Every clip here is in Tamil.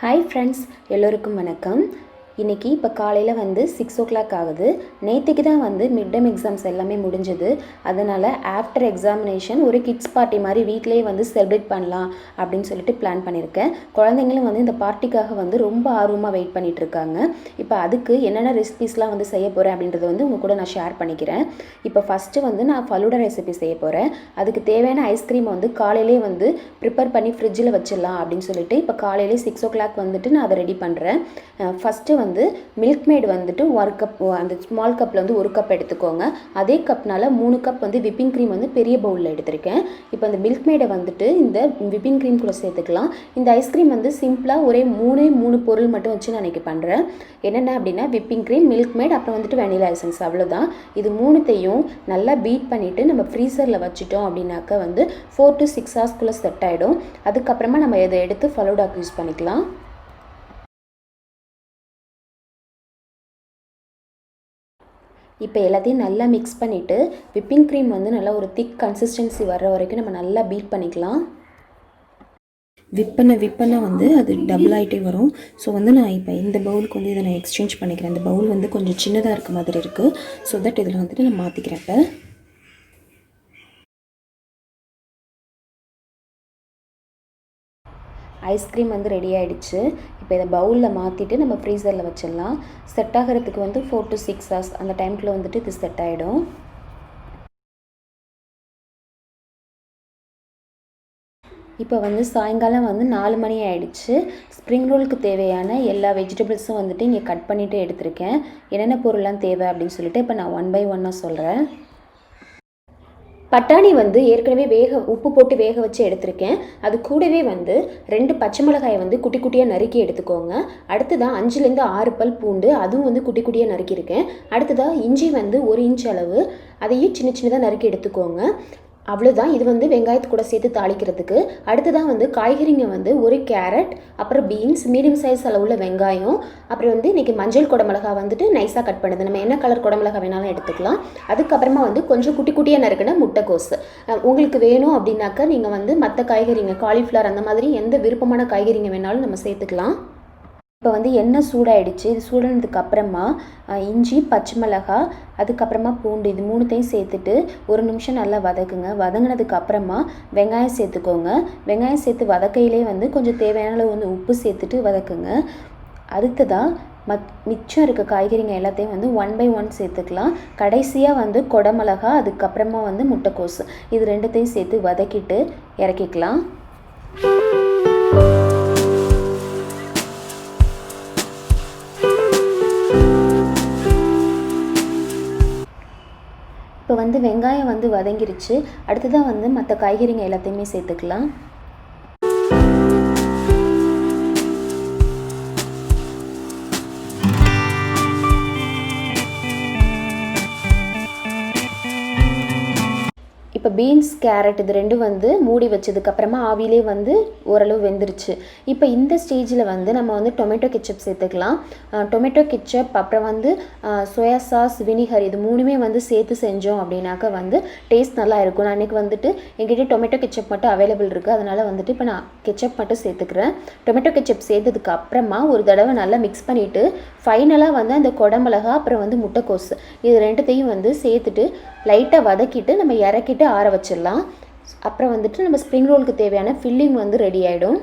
ஹாய் ஃப்ரெண்ட்ஸ், எல்லோருக்கும் வணக்கம். இன்றைக்கி இப்போ காலையில் 6 o'clock ஆகுது. நேற்றுக்கு தான் மிட் டேர்ம் எக்ஸாம்ஸ் எல்லாமே முடிஞ்சது. அதனால் ஆஃப்டர் எக்ஸாமினேஷன் ஒரு கிட்ஸ் பார்ட்டி மாதிரி வீட்டிலேயே செலிப்ரேட் பண்ணலாம் அப்படின்னு சொல்லிட்டு பிளான் பண்ணியிருக்கேன். குழந்தைங்களும் இந்த பார்ட்டிக்காக ரொம்ப ஆர்வமாக வெயிட் பண்ணிகிட்ருக்காங்க. இப்போ அதுக்கு என்னென்ன ரெசிபீஸ்லாம் செய்ய போகிறேன் அப்படின்றத உங்கள் கூட நான் ஷேர் பண்ணிக்கிறேன். இப்போ ஃபஸ்ட்டு நான் ஃபலூடா ரெசிபி செய்ய போகிறேன். அதுக்கு தேவையான ஐஸ்கிரீம் காலையிலே ப்ரிப்பேர் பண்ணி ஃப்ரிட்ஜில் வச்சிடலாம் அப்படின்னு சொல்லிட்டு இப்போ காலையிலே 6 o'clock நான் அதை ரெடி பண்ணுறேன். ஃபஸ்ட்டு மில்க் மேட் ஒரு கப், அந்த ஸ்மால் கப்பில் 1 கப் எடுத்துக்கோங்க. அதே கப்னால் 3 கப் விப்பிங் க்ரீம் பெரிய பவுலில் எடுத்திருக்கேன். இப்போ அந்த மில்க் மேடை இந்த விப்பிங் க்ரீம் கூட சேர்த்துக்கலாம். இந்த ஐஸ்கிரீம் சிம்பிளாக ஒரே 3 பொருள் மட்டும் வச்சு நான் இன்றைக்கி பண்ணுறேன். என்னென்ன அப்படின்னா விப்பிங் க்ரீம், மில்க் மேட், அப்புறம் வெனிலா எசன்ஸ், அவ்வளோதான். இது 3த்தையும் நல்லா பீட் பண்ணிவிட்டு நம்ம ஃப்ரீசரில் வச்சுட்டோம் அப்படின்னாக்கா 4 to 6 hours செட் ஆகிடும். அதுக்கப்புறமா நம்ம இதை எடுத்து ஃபலூடாக்கு யூஸ் பண்ணிக்கலாம். இப்போ எல்லாத்தையும் நல்லா மிக்ஸ் பண்ணிவிட்டு விப்பிங் க்ரீம் நல்லா ஒரு திக் கன்சிஸ்டன்சி வர்ற வரைக்கும் நம்ம நல்லா பீட் பண்ணிக்கலாம். விற்பனை அது டபுள் ஆகிட்டே வரும். ஸோ நான் இப்போ இந்த பவுலுக்கு இதை நான் எக்ஸ்சேஞ்ச் பண்ணிக்கிறேன். இந்த பவுல் கொஞ்சம் சின்னதாக இருக்க மாதிரி இருக்குது. ஸோ தட் இதில் நான் மாற்றிக்கிறேன். இப்போ ஐஸ்கிரீம் ரெடி ஆகிடுச்சு. இப்போ இதை பவுலில் மாற்றிட்டு நம்ம ஃப்ரீசரில் வச்சிடலாம். செட் ஆகிறதுக்கு 4 to 6 hours அந்த டைமுக்குள்ளே இது செட் ஆகிடும். இப்போ சாயங்காலம் 4 மணி ஆகிடுச்சு. ஸ்ப்ரிங் ரோலுக்கு தேவையான எல்லா வெஜிடபிள்ஸும் இங்கே கட் பண்ணிவிட்டு எடுத்திருக்கேன். என்னென்ன பொருள்லாம் தேவை அப்படின்னு சொல்லிட்டு இப்போ நான் 1 by 1 சொல்கிறேன். பட்டாணி ஏற்கனவே உப்பு போட்டு வேக வச்சு எடுத்திருக்கேன். அது கூடவே 2 பச்சை மிளகாயை குட்டி குட்டியாக நறுக்கி எடுத்துக்கோங்க. அடுத்ததாக 5லேருந்து 6 பல் பூண்டு, அதுவும் குட்டி குட்டியாக நறுக்கியிருக்கேன். அடுத்ததாக இஞ்சி 1 inch அளவு, அதையும் சின்ன சின்னதாக நறுக்கி எடுத்துக்கோங்க. அவ்வளோதான். இது வெங்காயத்து கூட சேர்த்து தாளிக்கிறதுக்கு. அடுத்ததான் காய்கறிங்க 1 கேரட், அப்புறம் பீன்ஸ், மீடியம் சைஸ் அளவுள்ள வெங்காயம், அப்புறம் இன்றைக்கி மஞ்சள் குடமிளகா நைஸாக கட் பண்ணுது. நம்ம என்ன கலர் குடமிளகா வேணாலும் எடுத்துக்கலாம். அதுக்கப்புறமா கொஞ்சம் குட்டி குட்டியாக நறுக்குன முட்டைக்கோசு. உங்களுக்கு வேணும் அப்படின்னாக்கா நீங்கள் மற்ற காய்கறிங்க, காலிஃப்ளவர், அந்த மாதிரி எந்த விருப்பமான காய்கறிங்க வேணாலும் நம்ம சேர்த்துக்கலாம். இப்போ எண்ணெய் சூடாயிடுச்சு. இது சூடானதுக்கு அப்புறமா இஞ்சி, பச்சை மிளகா, அதுக்கப்புறமா பூண்டு, இது 3த்தையும் சேர்த்துட்டு 1 நிமிஷம் நல்லா வதக்குங்க. வதங்கினதுக்கு அப்புறமா வெங்காயம் சேர்த்துக்கோங்க. வெங்காயம் சேர்த்து வதக்கையிலே கொஞ்சம் தேவையான அளவு உப்பு சேர்த்துட்டு வதக்குங்க. அடுத்ததாக மிச்சம் இருக்க காய்கறிங்க எல்லாத்தையும் 1 by 1 சேர்த்துக்கலாம். கடைசியாக குடமிளகா, அதுக்கப்புறமா முட்டைக்கோசு, இது 2த்தையும் சேர்த்து வதக்கிட்டு இறக்கிக்கலாம். இப்போ வெங்காயம் வதங்கிருச்சு. அடுத்ததாக மற்ற காய்கறிங்க எல்லாத்தையுமே சேர்த்துக்கலாம். இப்போ பீன்ஸ், கேரட் இது 2 மூடி வச்சதுக்கப்புறமா ஆவிலே ஓரளவு வெந்துருச்சு. இப்போ இந்த ஸ்டேஜில் நம்ம டொமேட்டோ கெச்சப் சேர்த்துக்கலாம். டொமேட்டோ கெச்சப், அப்புறம் சோயா சாஸ், வினிகர், இது 3மே சேர்த்து செஞ்சோம் அப்படின்னாக்கா டேஸ்ட் நல்லா இருக்கும். நான் இன்றைக்கி எங்கிட்ட டொமேட்டோ கெச்சப் மட்டும் அவைலபிள் இருக்குது. அதனால் இப்போ நான் கெச்சப் மட்டும் சேர்த்துக்கிறேன். டொமேட்டோ கெச்சப் சேர்த்ததுக்கு அப்புறமா ஒரு தடவை நல்லா மிக்ஸ் பண்ணிவிட்டு ஃபைனலாக அந்த குடமிளகா, அப்புறம் முட்டைக்கோசு, இது 2த்தையும் சேர்த்துட்டு லைட்டாக வதக்கிட்டு நம்ம இறக்கிட்டு ஆற வச்சிடலாம். அப்புறம் நம்ம ஸ்ப்ரிங் ரோலுக்கு தேவையான ஃபில்லிங் ரெடி ஆகிடும்.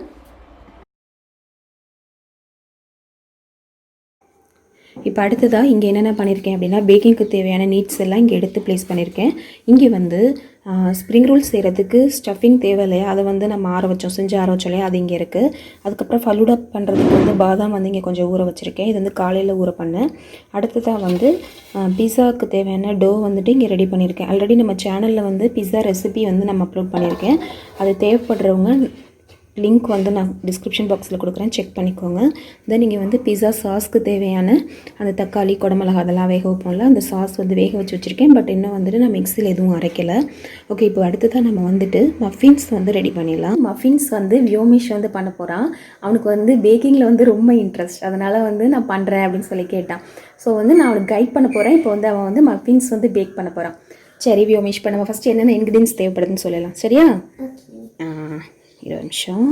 இப்போ அடுத்ததாக இங்கே என்னென்ன பண்ணியிருக்கேன் அப்படின்னா, பேக்கிங்க்கு தேவையான நீட்ஸ் எல்லாம் இங்கே எடுத்து ப்ளேஸ் பண்ணியிருக்கேன். இங்கே ஸ்ப்ரிங் ரோல் செய்கிறதுக்கு ஸ்டஃபிங் தேவை இல்லையா, அதை நம்ம செஞ்சு ஆற வச்சோம் இல்லையா, அது இங்கே இருக்குது. அதுக்கப்புறம் ஃபலூடா பண்ணுறதுக்கு பாதாம் இங்கே கொஞ்சம் ஊற வச்சுருக்கேன். இது காலையில் ஊற பண்ணேன். அடுத்ததாக பிஸாவுக்கு தேவையான டோ இங்கே ரெடி பண்ணியிருக்கேன். ஆல்ரெடி நம்ம சேனலில் பிஸா ரெசிபி நம்ம அப்லோட் பண்ணியிருக்கேன். அது தேவைப்படுறவங்க லிங்க் நான் டிஸ்கிரிப்ஷன் பாக்ஸில் கொடுக்குறேன், செக் பண்ணிக்கோங்க. தென் நீங்கள் பிஸா சாஸ்க்கு தேவையான அந்த தக்காளி, குடமிளகா அதெல்லாம் வேக வைப்போம்ல, அந்த சாஸ் வேக வச்சு வச்சுருக்கேன். பட் இன்னும் நான் மிக்ஸியில் எதுவும் அரைக்கலை. ஓகே, இப்போ அடுத்ததான் நம்ம மஃபின்ஸ் ரெடி பண்ணிடலாம். மஃபின்ஸ் வியோமிஷ் பண்ண போகிறான். அவனுக்கு பேக்கிங்கில் ரொம்ப இன்ட்ரெஸ்ட். அதனால் நான் பண்ணுறேன் அப்படின்னு சொல்லி கேட்டான். ஸோ நான் அவனுக்கு கைட் பண்ண போகிறேன். இப்போ அவன் மஃபின்ஸ் பேக் பண்ண போகிறான். சரி வியோமிஷ், இப்போ நம்ம ஃபஸ்ட்டு என்னென்ன இன்க்ரீடியன்ஸ் தேவைப்படுதுன்னு சொல்லலாம். சரியா? 20 நிமிஷம்.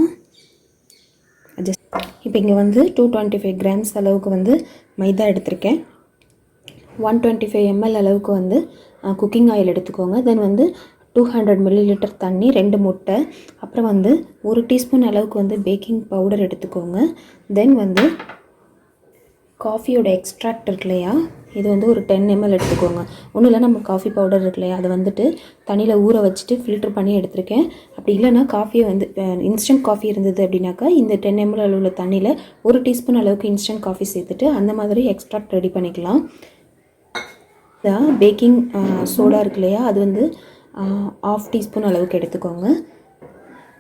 ஜஸ்ட் இப்போ இங்கே வந்து 225 கிராம்ஸ் அளவுக்கு வந்து மைதா எடுத்திருக்கேன். 125 ml அளவுக்கு வந்து குக்கிங் ஆயில் எடுத்துக்கோங்க. தென் வந்து 200 ml தண்ணி, 2 முட்டை, அப்புறம் வந்து 1 டீஸ்பூன் அளவுக்கு வந்து பேக்கிங் பவுடர் எடுத்துக்கோங்க. தென் வந்து காஃபியோட எக்ஸ்ட்ராக்ட் இருக்கு இல்லையா, இது வந்து ஒரு 10 ml எடுத்துக்கோங்க. ஒன்றும் இல்லை, நம்ம காஃபி பவுடர் இருக்கு இல்லையா, அதை வந்துட்டு தண்ணியில் ஊற வச்சுட்டு ஃபில்டர் பண்ணி எடுத்திருக்கேன். அப்படி இல்லைனா காஃபியை வந்து இன்ஸ்டன்ட் காஃபி இருந்தது அப்படின்னாக்கா இந்த 10 ml அளவுள்ள தண்ணியில் 1 டீஸ்பூன் அளவுக்கு இன்ஸ்டன்ட் காஃபி சேர்த்துட்டு அந்த மாதிரி எக்ஸ்ட்ராக்ட் ரெடி பண்ணிக்கலாம். பேக்கிங் சோடா இருக்கு இல்லையா, அது வந்து 1/2 டீஸ்பூன் அளவுக்கு எடுத்துக்கோங்க.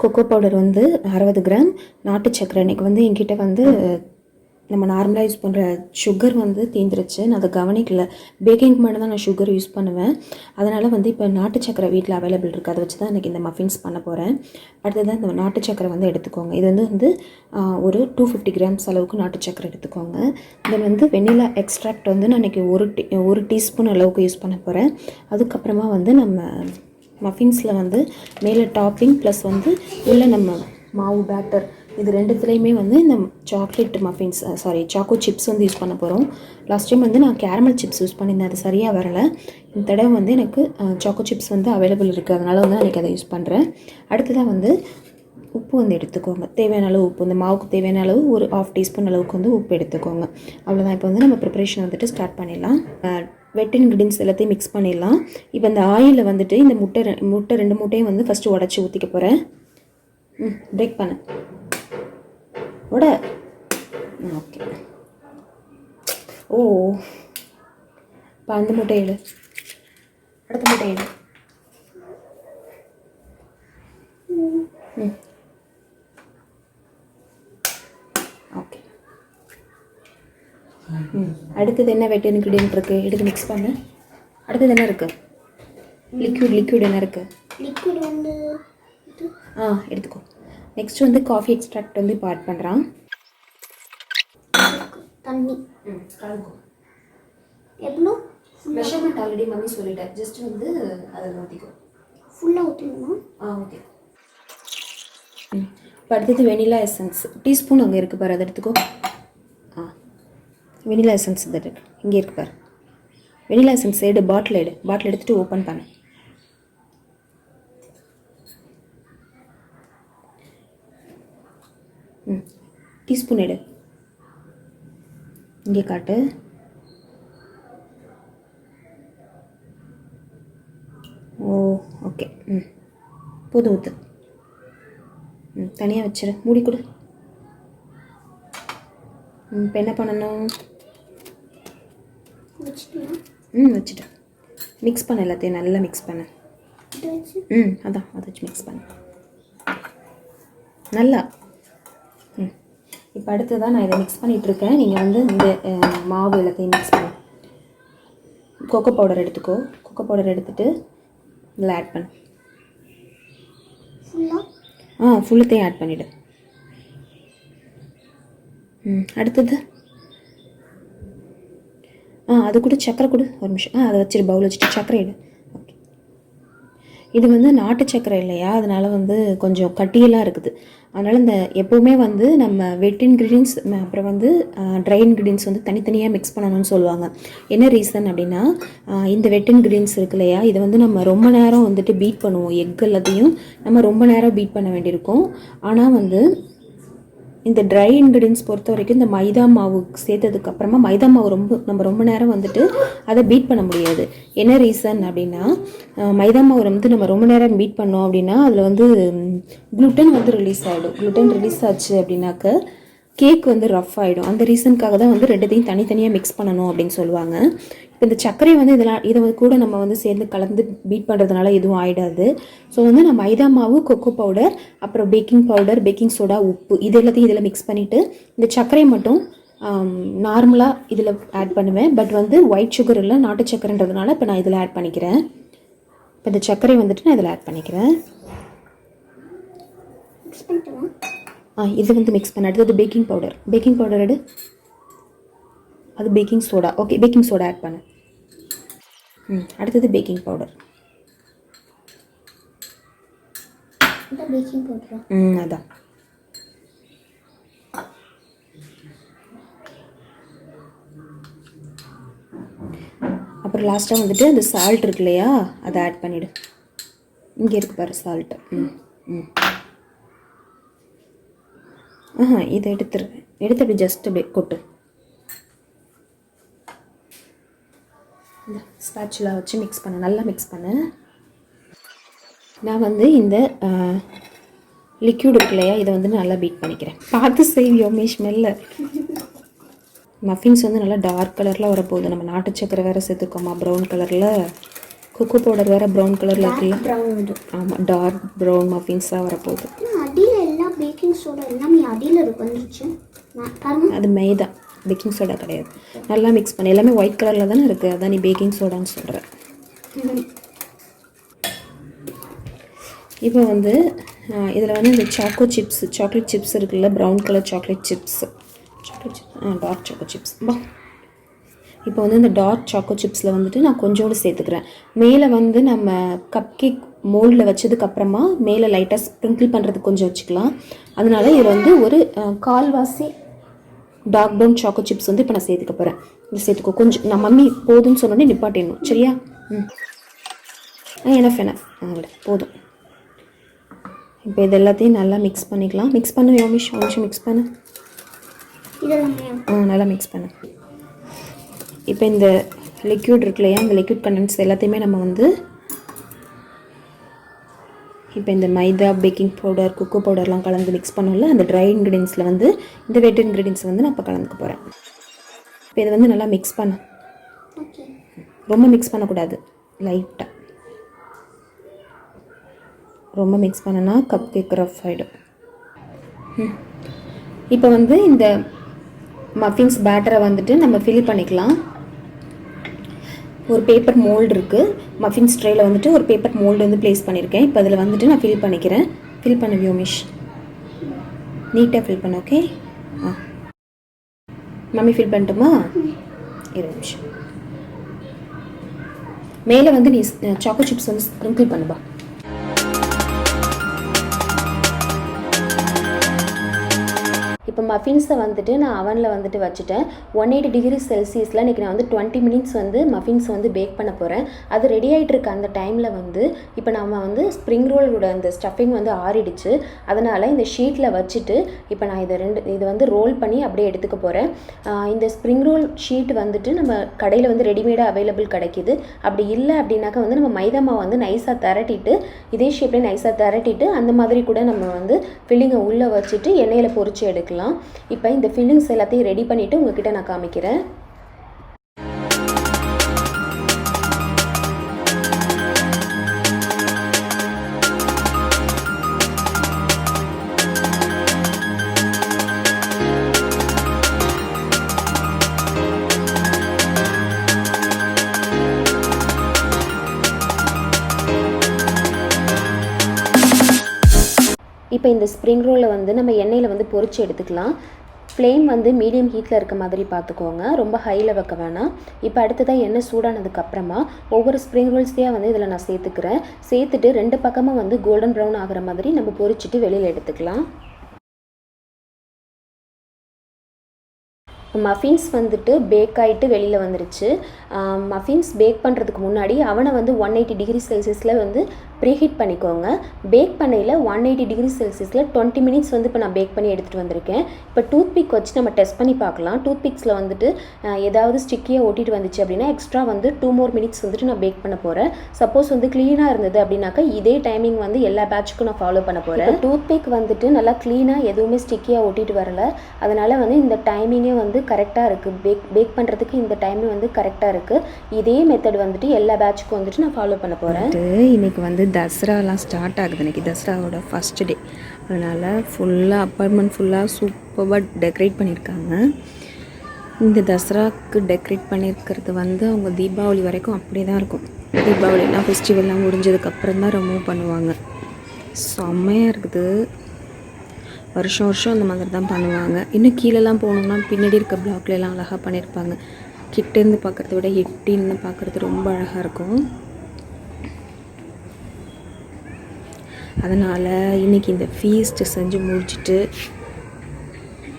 கொக்கோ பவுடர் வந்து 60 கிராம். நாட்டு சக்கரை, இன்றைக்கி வந்து என்கிட்ட வந்து நம்ம நார்மலாக யூஸ் பண்ணுற சுகர் வந்து தீந்துருச்சு, நான் அதை கவனிக்கல. பேக்கிங்க்கு மட்டும் தான் நான் சுகர் யூஸ் பண்ணுவேன். அதனால் வந்து இப்போ நாட்டு சக்கரை வீட்டில் அவைலபிள் இருக்குது, அதை வச்சு தான் இன்றைக்கி இந்த மஃபின்ஸ் பண்ண போகிறேன். அடுத்ததான் இந்த நாட்டு சக்கரை வந்து எடுத்துக்கோங்க. இது வந்து ஒரு 250 கிராம்ஸ் அளவுக்கு நாட்டு சக்கரை எடுத்துக்கோங்க. தென் வந்து வெண்ணிலா எக்ஸ்ட்ராக்ட் வந்து நான் இன்றைக்கி ஒரு டீஸ்பூன் அளவுக்கு யூஸ் பண்ண போகிறேன். அதுக்கப்புறமா வந்து நம்ம மஃபின்ஸில் வந்து மேலே டாப்பிங் ப்ளஸ் வந்து உள்ள நம்ம மாவு பேட்டர், இது ரெண்டுத்துலேயுமே வந்து இந்த சாக்லேட் மஃபின்ஸ் சாக்கோ சிப்ஸ் வந்து யூஸ் பண்ண போகிறோம். லாஸ்ட் டைம் வந்து நான் கேரமல் சிப்ஸ் யூஸ் பண்ணியிருந்தேன், அது சரியாக வரலை. இந்த தடவை வந்து எனக்கு சாக்கோ சிப்ஸ் வந்து அவைலபிள் இருக்குது, அதனால் வந்து எனக்கு அதை யூஸ் பண்ணுறேன். அடுத்ததாக வந்து உப்பு வந்து எடுத்துக்கோங்க, தேவையான அளவு உப்பு. இந்த மாவுக்கு தேவையான அளவு ஒரு 1/2 டீஸ்பூன் அளவுக்கு வந்து உப்பு எடுத்துக்கோங்க. அவ்வளோதான். இப்போ வந்து நம்ம ப்ரிப்பரேஷன் வந்துட்டு ஸ்டார்ட் பண்ணிடலாம். வெட் இன்க்ரீடியன்ஸ் எல்லாத்தையும் மிக்ஸ் பண்ணிடலாம். இப்போ இந்த ஆயிலில் வந்துட்டு இந்த முட்டை 2 முட்டையும் வந்து ஃபஸ்ட்டு உடச்சி ஊற்றிக்க போகிறேன். பிரேக் பண்ணு உட. ஓகே. ஓ, இப்போ அந்த முட்டை எடு, அடுத்த முட்டை எடு. ஓகே. அடுத்தது என்ன வெட் இன்க்ரீடியன்ட் இருக்குது, எடுத்து மிக்ஸ் பண்ணு. அடுத்தது என்ன இருக்குது, லிக்விட் என்ன இருக்குது, லிக்விட் வந்து எடுத்துக்கோ. நெக்ஸ்ட் வந்து காஃபி எக்ஸ்ட்ராக்ட் வந்து இப்போ ஆட் பண்ணுறான். தண்ணி கலக்கும். எவ்வளோ மெஷர்மெண்ட் ஆல்ரெடி மம்மி சொல்லிட்டேன், ஜஸ்ட் வந்து அதில் ஊற்றிக்கோ. ஃபுல்லாக ஊற்றணுமா? ஓகே. இப்போ அடுத்தது வெனிலா எசன்ஸ் டீஸ்பூன் அங்கே இருக்குது பாரு, அதை எடுத்துக்கோ. வெனிலா எசன்ஸ் இது இங்கே இருக்குது பாரு. வெனிலா எசன்ஸ் எடு, பாட்டில் எடுத்துகிட்டு ஓப்பன் பண்ணு. டீஸ்பூன் எடு, இங்கே காட்டு. ஓகே. போதும், ஊற்று. தனியாக வச்சிரு, மூடி கொடு. இப்போ என்ன பண்ணணும், வச்சுட்டேன். மிக்ஸ் பண்ண, எல்லாத்தையும் நல்லா மிக்ஸ் பண்ண. அதான் அதை வச்சு மிக்ஸ் பண்ண நல்லா. இப்போ அடுத்ததான் நான் இதை மிக்ஸ் பண்ணிகிட்ருக்கேன். நீங்கள் வந்து இந்த மாவு எல்லாத்தையும் மிக்ஸ் பண்ணு. கொக்கோ பவுடர் எடுத்துக்கோ. கொக்கோ பவுடர் எடுத்துகிட்டு இதில் ஆட் பண்ணு. ஃபுல்லத்தையும் ஆட் பண்ணிவிடு. அடுத்தது அது கூட சக்கரை கொடு, ஒரு நிமிஷம். அதை வச்சுட்டு பவுல் வச்சுட்டு சக்கரை எடு. ஓகே. இது வந்து நாட்டு சக்கரை இல்லையா, அதனால் வந்து கொஞ்சம் கட்டியெல்லாம் இருக்குது. அதனால் இந்த எப்போவுமே வந்து நம்ம வெட் இன்க்ரீடியன்ஸ் அப்புறம் வந்து ட்ரை இன்க்ரீடியன்ஸ் வந்து தனித்தனியாக மிக்ஸ் பண்ணணும்னு சொல்லுவாங்க. என்ன ரீசன் அப்படின்னா, இந்த வெட் இன்க்ரீடியன்ஸ் இருக்கு இல்லையா, இதை வந்து நம்ம ரொம்ப நேரம் வந்துட்டு பீட் பண்ணுவோம். எக் எல்லாத்தையும் நம்ம ரொம்ப நேரம் பீட் பண்ண வேண்டியிருக்கும். ஆனால் வந்து இந்த ட்ரை இன்க்ரீடியன்ஸ் பொறுத்த வரைக்கும் இந்த மைதா மாவு சேர்த்ததுக்கப்புறமா மைதா மாவு நம்ம ரொம்ப நேரம் வந்துட்டு அதை பீட் பண்ண முடியாது. என்ன ரீசன் அப்படின்னா, மைதா மாவு வந்து நம்ம ரொம்ப நேரம் பீட் பண்ணோம் அப்படின்னா அதில் வந்து குளுட்டன் வந்து ரிலீஸ் ஆகிடும். குளுட்டன் ரிலீஸ் ஆச்சு அப்படின்னாக்க கேக் வந்து ரஃப் ஆகிடும். அந்த ரீசனுக்காக தான் வந்து ரெண்டுத்தையும் தனித்தனியாக மிக்ஸ் பண்ணணும் அப்படின்னு சொல்லுவாங்க. இப்போ இந்த சர்க்கரை வந்து இதை கூட நம்ம வந்து சேர்ந்து கலந்து பீட் பண்ணுறதுனால எதுவும் ஆகிடாது. ஸோ வந்து நான் மைதா மாவு, கொக்கோ பவுடர், அப்புறம் பேக்கிங் பவுடர், பேக்கிங் சோடா, உப்பு இது எல்லாத்தையும் இதில் மிக்ஸ் பண்ணிவிட்டு இந்த சர்க்கரை மட்டும் நார்மலாக இதில் ஆட் பண்ணுவேன். பட் வந்து ஒயிட் சுகர் இல்லை, நாட்டு சர்க்கரைன்றதுனால இப்போ நான் இதில் ஆட் பண்ணிக்கிறேன். இப்போ இந்த சர்க்கரை வந்துட்டு நான் இதில் ஆட் பண்ணிக்கிறேன். இது வந்து மிக்ஸ் பண்ண. அடுத்தது பேக்கிங் பவுடர் எடு. அது baking soda. Okay, baking soda add பண்ணு. அடுத்தது பேக்கிங் பவுடர். பேக்கிங் பவுடரா? அதான். அப்புறம் லாஸ்ட்டாக வந்துட்டு அந்த சால்ட் இருக்கு இல்லையா, அதை ஆட் பண்ணிவிடு. இங்கே இருக்கு பாரு சால்ட்டு. இதை எடுத்துரு. எடுத்து அப்படி ஜஸ்ட் அப்படியே கொட்டு. இந்த ஸ்பேச்சுலா வச்சு மிக்ஸ் பண்ணு, நல்லா மிக்ஸ் பண்ணு. நான் வந்து இந்த லிக்யூட் இருக்கு இல்லையா, இதை வந்து நல்லா பீட் பண்ணிக்கிறேன். பார்த்து செய்வியோமே ஸ்மெல்ல. மஃபின்ஸ் வந்து நல்லா டார்க் கலரில் வரப்போகுது. நம்ம நாட்டு சக்கரை வேறு சேர்த்துக்கோமா, ப்ரௌன் கலரில். கொக்கோ பவுடர் வேறு ப்ரௌன் கலரில் இருக்குல்ல. ஆமாம், டார்க் ப்ரௌன் மஃபின்ஸாக வரப்போகுது. அடியில் எல்லாம் பேக்கிங் சோடா எல்லாமே அடியில் வந்துருச்சு. அது மைதா, பேக்கிங் சோடா கிடையாது. நல்லா மிக்ஸ் பண்ணி, எல்லாமே ஒயிட் கலரில் தானே இருக்குது, அதான் நீ பேக்கிங் சோடான்னு சொல்கிற. இப்போ வந்து இதில் வந்து இந்த சாக்லேட் சிப்ஸ் இருக்குல்ல, brown colour chocolate chips, dark choco chips. இப்போ வந்து இந்த டார்க் சாக்கோ சிப்ஸில் வந்துட்டு நான் கொஞ்சோடு சேர்த்துக்கிறேன். மேலே வந்து நம்ம கப் கேக் மோல்டில் வச்சதுக்கப்புறமா மேலே லைட்டாக ஸ்ப்ரிங்கிள் பண்ணுறதுக்கு கொஞ்சம் வச்சுக்கலாம். அதனால இதில் வந்து ஒரு கால்வாசி டார்க் ப்ரௌன் சாக்கோ சிப்ஸ் வந்து இப்போ நான் சேர்த்துக்க போகிறேன். இது சேர்த்துக்கோ கொஞ்சம். நான் மம்மி போதும்னு சொன்னோன்னே நிப்பாட்டிடணும், சரியா? எனஃப் போதும். இப்போ இது எல்லாத்தையும் நல்லா மிக்ஸ் பண்ணிக்கலாம். மிக்ஸ் பண்ணு யோமிஷ், ஒரு நிமிஷம் மிக்ஸ் பண்ணு. நல்லா மிக்ஸ் பண்ணு. இப்போ இந்த லிக்யூட் இருக்கு இல்லையா, இந்த லிக்யூட் கண்டென்ட்ஸ் எல்லாத்தையுமே நம்ம வந்து இப்போ இந்த மைதா, பேக்கிங் பவுடர், கொக்கோ பவுடர்லாம் கலந்து மிக்ஸ் பண்ணோம்ல, அந்த ட்ரை இன்க்ரீடியன்ஸில் வந்து இந்த வெட் இன்க்ரீடியன்ஸ் வந்து நான் இப்போ கலந்துக்க போகிறேன். இப்போ இதை வந்து நல்லா மிக்ஸ் பண்ணு. ரொம்ப மிக்ஸ் பண்ணக்கூடாது, லைட்டாக. ரொம்ப மிக்ஸ் பண்ணனா கப் கேக் ரஃப் ஆகிடும். இப்போ வந்து இந்த மஃபின்ஸ் பேட்டரை வந்துட்டு நம்ம ஃபில் பண்ணிக்கலாம். ஒரு பேப்பர் மோல்டு இருக்குது, மஃபின்ஸ் ட்ரேயில் வந்துட்டு ஒரு பேப்பர் மோல்டு வந்து ப்ளேஸ் பண்ணியிருக்கேன். இப்போ அதில் வந்துட்டு நான் ஃபில் பண்ணிக்கிறேன். ஃபில் பண்ண வியோமிஷ், நீட்டாக ஃபில் பண்ண. ஓகே, மம்மி ஃபில் பண்ணட்டுமா? 2 நிமிஷம். மேலே வந்து நீ சாக்கோ சிப்ஸ் வந்து ஸ்ப்ரிங்கிள் பண்ணுப்பா. இப்போ மஃபின்ஸை வந்துட்டு நான் அவனில் வந்துட்டு வச்சுட்டேன். 180 டிகிரி செல்சியஸில் இன்றைக்கி நான் வந்து 20 மினிட்ஸ் வந்து மஃபின்ஸ் வந்து பேக் பண்ண போகிறேன். அது ரெடி ஆகிட்டு இருக்க அந்த டைமில் வந்து இப்போ நம்ம வந்து ஸ்ப்ரிங் ரோலோட அந்த ஸ்டஃபிங் வந்து ஆறிடுச்சு. அதனால் இந்த ஷீட்டில் வச்சுட்டு இப்போ நான் இதை வந்து ரோல் பண்ணி அப்படியே எடுத்துக்க போகிறேன். இந்த ஸ்ப்ரிங் ரோல் ஷீட் வந்துட்டு நம்ம கடையில் வந்து ரெடிமேடாக அவைலபிள் கிடைக்கிது. அப்படி இல்லை அப்படின்னாக்கா வந்து நம்ம மைதா மாவு வந்து நைஸாக திரட்டிட்டு, இதே ஷேப்லேயே நைஸாக திரட்டிட்டு அந்த மாதிரி கூட நம்ம வந்து ஃபில்லிங்கை உள்ளே வச்சுட்டு எண்ணெயில் பொரிச்சு எடுக்கலாம். இப்போ இந்த ஃபில்லிங்ஸ் எல்லாத்தையும் ரெடி பண்ணிவிட்டு உங்ககிட்ட நான் காமிக்கிறேன். இப்போ இந்த ஸ்ப்ரிங் ரோலை வந்து நம்ம எண்ணெயில் வந்து பொரிச்சு எடுத்துக்கலாம். ஃப்ளேம் வந்து மீடியம் ஹீட்டில் இருக்க மாதிரி பார்த்துக்கோங்க, ரொம்ப ஹையில் வைக்க வேணாம். இப்போ அடுத்ததாக எண்ணெய் சூடானதுக்கப்புறமா ஒவ்வொரு ஸ்ப்ரிங் ரோல்ஸையாக வந்து இதில் நான் சேர்த்துட்டு 2 பக்கமும் வந்து கோல்டன் ப்ரௌன் ஆகிற மாதிரி நம்ம பொரிச்சிட்டு வெளியில் எடுத்துக்கலாம். மஃபின்ஸ் வந்துட்டு பேக் ஆகிட்டு வெளியில் வந்துருச்சு. மஃபின்ஸ் பேக் பண்ணுறதுக்கு முன்னாடி அவனை வந்து 180 டிகிரி செல்சியஸில் வந்து ப்ரீஹீட் பண்ணிக்கோங்க. பேக் பண்ணையில் 180 டிகிரி செல்சியஸில் 20 மினிட்ஸ் வந்து இப்போ நான் பேக் பண்ணி எடுத்துகிட்டு வந்திருக்கேன். இப்போ டூத் பிக் வச்சு நம்ம டெஸ்ட் பண்ணி பார்க்கலாம். டூத் பிக்ஸில் வந்துட்டு ஏதாவது ஸ்டிக்கியாக ஓட்டிட்டு வந்துச்சு அப்படின்னா எக்ஸ்ட்ரா வந்து 2 more மினிட்ஸ் வந்துட்டு நான் பேக் பண்ண போகிறேன். சப்போஸ் வந்து க்ளீனாக இருந்தது அப்படின்னாக்கா இதே டைமிங் வந்து எல்லா பேட்சுக்கும் நான் ஃபாலோ பண்ண போகிறேன். டூத் பிக் வந்துட்டு நல்லா க்ளீனாக எதுவுமே ஸ்டிக்கியாக ஓட்டிட்டு வரல, அதனால் வந்து இந்த டைமிங்கே வந்து கரெக்டாக இருக்குது. பேக் பண்ணுறதுக்கு இந்த டைமிங் வந்து கரெக்டாக இருக்குது. இதே மெத்தட் வந்துட்டு எல்லா பேட்சுக்கும் வந்துட்டு நான் ஃபாலோ பண்ண போகிறேன். இன்றைக்கி வந்து தசராலாம் ஸ்டார்ட் ஆகுது. இன்றைக்கி தசராவோட ஃபஸ்ட்டு டே, அதனால் ஃபுல்லாக அப்பார்ட்மெண்ட் ஃபுல்லாக சூப்பராக டெக்கரேட் பண்ணியிருக்காங்க. இந்த தசராவுக்கு டெக்கரேட் பண்ணியிருக்கிறது வந்து அவங்க தீபாவளி வரைக்கும் அப்படியே தான் இருக்கும். தீபாவளிலாம் ஃபெஸ்டிவல்லாம் முடிஞ்சதுக்கப்புறம் தான் ரிமூவ் பண்ணுவாங்க. செம்மையாக இருக்குது. வருஷம் வருஷம் அந்த மாதிரி தான் பண்ணுவாங்க. இன்னும் கீழெல்லாம் போகணுன்னா பின்னாடி இருக்க பிளாக்லாம் அழகாக பண்ணியிருப்பாங்க. கிட்டேருந்து பார்க்குறத விட எட்டின்னு பார்க்குறது ரொம்ப அழகாக இருக்கும். அதனால் இன்றைக்கி இந்த ஃபீஸ்ட்டு செஞ்சு முடிச்சுட்டு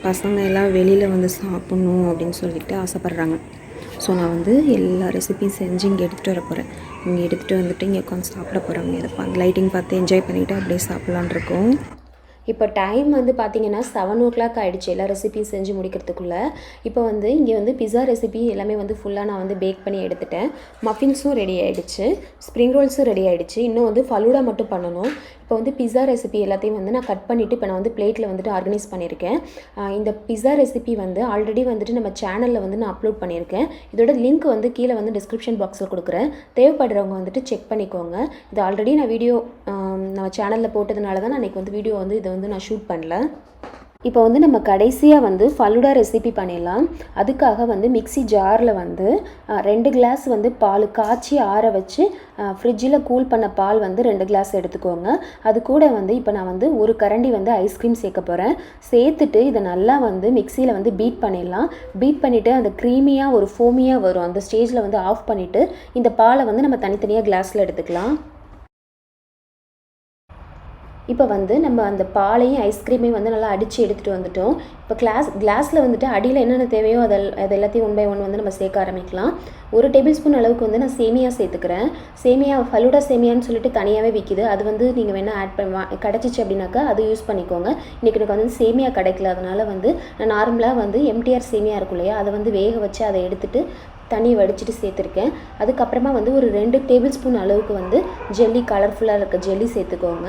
பசங்க எல்லாம் வெளியில் வந்து சாப்பிட்ணும் அப்படின்னு சொல்லிட்டு ஆசைப்பட்றாங்க. ஸோ நான் வந்து எல்லா ரெசிபியும் செஞ்சு இங்கே எடுத்துகிட்டு வர போகிறேன். இங்கே எடுத்துகிட்டு வந்துட்டு இங்கே உட்காந்து சாப்பிட போகிறோம். இதை லைட்டிங் பார்த்து என்ஜாய் பண்ணிவிட்டு அப்படியே சாப்பிட்லான் இருக்கோம். இப்போ டைம் வந்து பார்த்திங்கன்னா 7 ஆகிடுச்சு எல்லா ரெசிபியும் செஞ்சு முடிக்கிறதுக்குள்ளே. இப்போ வந்து இங்கே வந்து பிஸா ரெசிபி எல்லாமே வந்து ஃபுல்லாக நான் வந்து பேக் பண்ணி எடுத்துட்டேன். மஃபின்ஸும் ரெடி ஆகிடுச்சு, ஸ்ப்ரிங் ரோல்ஸும் ரெடி ஆகிடுச்சு. இன்னும் வந்து ஃபலூடா மட்டும் பண்ணணும். இப்போ வந்து பிஸா ரெசிபி எல்லாத்தையும் வந்து நான் கட் பண்ணிவிட்டு இப்போ நான் வந்து பிளேட்டில் வந்துட்டு ஆர்கனைஸ் பண்ணியிருக்கேன். இந்த பிஸா ரெசிபி வந்து ஆல்ரெடி வந்துட்டு நம்ம சேனலில் வந்து நான் அப்லோட் பண்ணியிருக்கேன். இதோட லிங்க் வந்து கீழே வந்து டிஸ்கிரிப்ஷன் பாக்ஸில் கொடுக்குறேன். தேவைப்படுறவங்க வந்துட்டு செக் பண்ணிக்கோங்க. இது ஆல்ரெடி நான் வீடியோ நம்ம சேனலில் போட்டதுனால தான் நான் இன்றைக்கி வந்து வீடியோ வந்து இதை வந்து நான் ஷூட் பண்ணல. இப்போ வந்து நம்ம கடைசியாக வந்து ஃபலூடா ரெசிபி பண்ணிடலாம். அதுக்காக வந்து மிக்ஸி ஜாரில் வந்து 2 கிளாஸ் வந்து பால் காய்ச்சி ஆற வச்சு ஃப்ரிட்ஜில் கூல் பண்ண பால் வந்து 2 கிளாஸ் எடுத்துக்கோங்க. அது கூட வந்து இப்போ நான் வந்து ஒரு கரண்டி வந்து ஐஸ்கிரீம் சேர்க்க போகிறேன். சேர்த்துட்டு இதை நல்லா வந்து மிக்சியில் வந்து பீட் பண்ணிடலாம். பீட் பண்ணிவிட்டு அந்த க்ரீமியாக ஒரு ஃபோமியாக வரும். அந்த ஸ்டேஜில் வந்து ஆஃப் பண்ணிவிட்டு இந்த பாலை வந்து நம்ம தனித்தனியாக கிளாஸில் எடுத்துக்கலாம். இப்போ வந்து நம்ம அந்த பாலையும் ஐஸ்கிரீமையும் வந்து நல்லா அடித்து எடுத்துகிட்டு வந்துட்டோம். இப்போ கிளாஸில் வந்துட்டு அடியில் என்னென்ன தேவையோ அது எல்லாத்தையும் 1 by 1 வந்து நம்ம சேர்க்க ஆரம்பிக்கலாம். 1 டேபிள் ஸ்பூன் அளவுக்கு வந்து நான் சேமியா சேர்த்துக்கிறேன். சேமியா ஃபலூடா சேமியான்னு சொல்லிட்டு தனியாகவே விற்கிது. அது வந்து நீங்கள் வேணால் ஆட் பண்ணி கிடச்சிச்சு அப்படின்னாக்கா அது யூஸ் பண்ணிக்கோங்க. இன்றைக்கி எனக்கு வந்து சேமியா கிடைக்கல, அதனால் வந்து நான் நார்மலாக வந்து எம்டிஆர் சேமியா இருக்கும் இல்லையா, அதை வந்து வேக வச்சு அதை எடுத்துகிட்டு தண்ணி வடிச்சிட்டு சேர்த்துருக்கேன். அதுக்கப்புறமா வந்து ஒரு 2 டேபிள் ஸ்பூன் அளவுக்கு வந்து ஜெல்லி, கலர்ஃபுல்லாக இருக்க ஜெல்லி சேர்த்துக்கோங்க.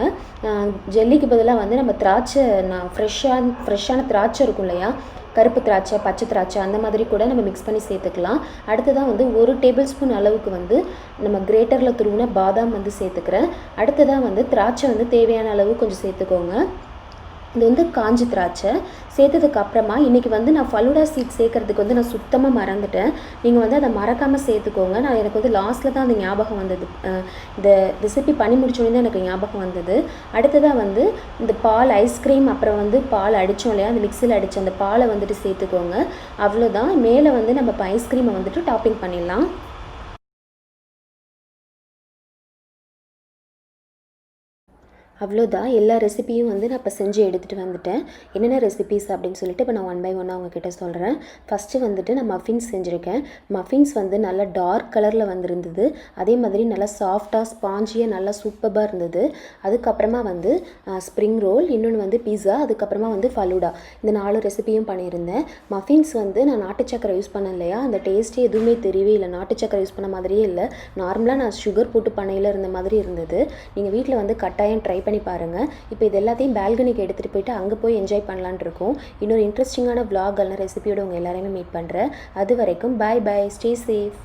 ஜெல்லிக்கு பதிலாக வந்து நம்ம திராட்சை, நான் ஃப்ரெஷ்ஷான திராட்சை இருக்கும் இல்லையா, கருப்பு திராட்சை, பச்சை திராட்சை அந்த மாதிரி கூட நம்ம மிக்ஸ் பண்ணி சேர்த்துக்கலாம். அடுத்ததான் வந்து 1 டேபிள் ஸ்பூன் அளவுக்கு வந்து நம்ம கிரேட்டரில் துருவின பாதாம் வந்து சேர்த்துக்கிறேன். அடுத்ததான் வந்து திராட்சை வந்து தேவையான அளவு கொஞ்சம் சேர்த்துக்கோங்க. இது வந்து காஞ்ச திராட்சை சேர்த்ததுக்கு அப்புறமா இன்றைக்கி வந்து நான் ஃபலூடா சீட் சேர்க்கறதுக்கு வந்து நான் சுத்தமாக மறந்துட்டேன். நீங்கள் வந்து அதை மறக்காமல் சேர்த்துக்கோங்க. எனக்கு வந்து லாஸ்ட்டில் தான் அந்த ஞாபகம் வந்தது. இந்த ரெசிபி பண்ணி முடிச்சோடனே தான் எனக்கு ஞாபகம் வந்தது. அடுத்ததாக வந்து இந்த பால் ஐஸ்கிரீம் அப்புறம் வந்து பால் அடித்தோம் இல்லையா, அந்த மிக்சியில் அடித்த அந்த பாலை வந்துட்டு சேர்த்துக்கோங்க. அவ்வளோதான். மேலே வந்து நம்ம இப்போ ஐஸ்கிரீமை வந்துட்டு டாப்பிங் பண்ணிடலாம். அவ்வளோதான். எல்லா ரெசிபியும் வந்து நான் இப்போ செஞ்சு எடுத்துகிட்டு வந்துட்டேன். என்னென்ன ரெசிபிஸ் அப்படின்னு சொல்லிட்டு இப்போ நான் 1 by 1 அவங்கக்கிட்ட சொல்கிறேன். ஃபஸ்ட்டு வந்துட்டு நான் மஃபின்ஸ் செஞ்சுருக்கேன். மஃபின்ஸ் வந்து நல்லா டார்க் கலரில் வந்திருந்தது. அதே மாதிரி நல்லா சாஃப்டாக ஸ்பாஞ்சியாக நல்லா சூப்பராக இருந்தது. அதுக்கப்புறமா வந்து ஸ்ப்ரிங் ரோல், இன்னொன்று வந்து பீஸா, அதுக்கப்புறமா வந்து ஃபலூடா, இந்த 4 ரெசிபியும் பண்ணியிருந்தேன். மஃபின்ஸ் வந்து நான் நாட்டு சக்கரை யூஸ் பண்ணேன் இல்லையா, அந்த டேஸ்ட்டே எதுவுமே தெரியவே இல்லை. நாட்டு சக்கரை யூஸ் பண்ண மாதிரியே இல்லை. நார்மலாக நான் சுகர் போட்டு பண்ணையில் இருந்த மாதிரி இருந்தது. நீங்கள் வீட்டில் வந்து கட்டாயம் ட்ரை பண்ணி பாருங்கள். இப்போ இது எல்லாத்தையும் பால்கனிக்கு எடுத்துகிட்டு போயிட்டு அங்கே போய் என்ஜாய் பண்ணலான்ட்டு இருக்கோம். இன்னொரு இன்ட்ரெஸ்டிங்கான vlog அல்ல ரெசிபியோட உங்கள் எல்லாரையுமே மீட் பண்ணுறேன். அது வரைக்கும் பாய் பாய், ஸ்டே சேஃப்.